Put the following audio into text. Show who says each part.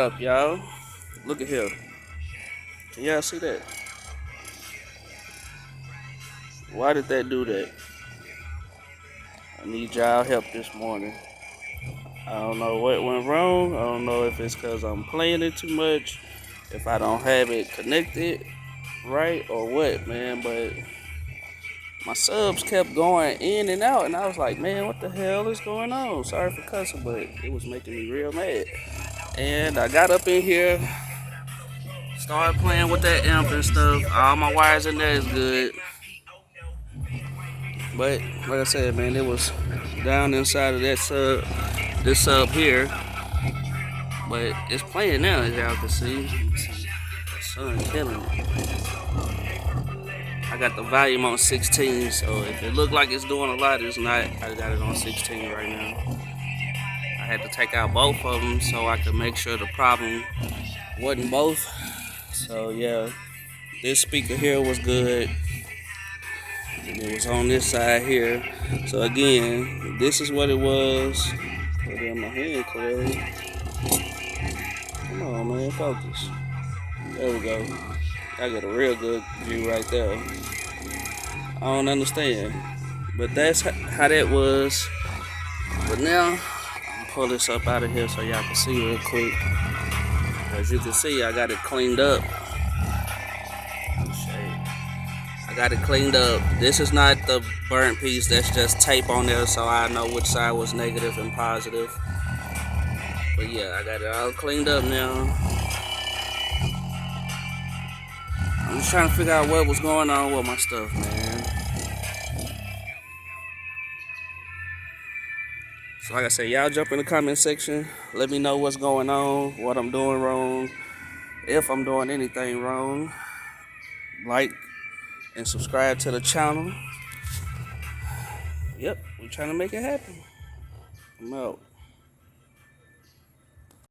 Speaker 1: up, y'all. Look at here. Can y'all see that? Why did that do that? I need y'all help this morning. I don't know what went wrong. I don't know if it's because I'm playing it too much, if I don't have it connected right, or what, man. But my subs kept going in and out, and I was like, man, what the hell is going on? Sorry for cussing, but it was making me real mad. And I got up in here, started playing with that amp and stuff. All my wires in there is good. But like I said, man, it was down inside of that sub, this sub here. But it's playing now, as y'all can see. The sun killing it. I got the volume on 16, so if it look like it's doing a lot, it's not. I got it on 16 right now. I had to take out both of them so I could make sure the problem wasn't both. So yeah, this speaker here was good. And it was on this side here. So again, this is what it was. Put it in my hand clearly. Come on, man, focus. There we go. I got a real good view right there. I don't understand, but that's how that was. But now, I'm gonna pull this up out of here so y'all can see real quick. As you can see, I got it cleaned up. I got it cleaned up. This is not the burnt piece, that's just tape on there so I know which side was negative and positive. But yeah, I got it all cleaned up now. I'm just trying to figure out what was going on with my stuff, man. So like I said, y'all jump in the comment section. Let me know what's going on, what I'm doing wrong, if I'm doing anything wrong. Like and subscribe to the channel. Yep, we're trying to make it happen. I'm out.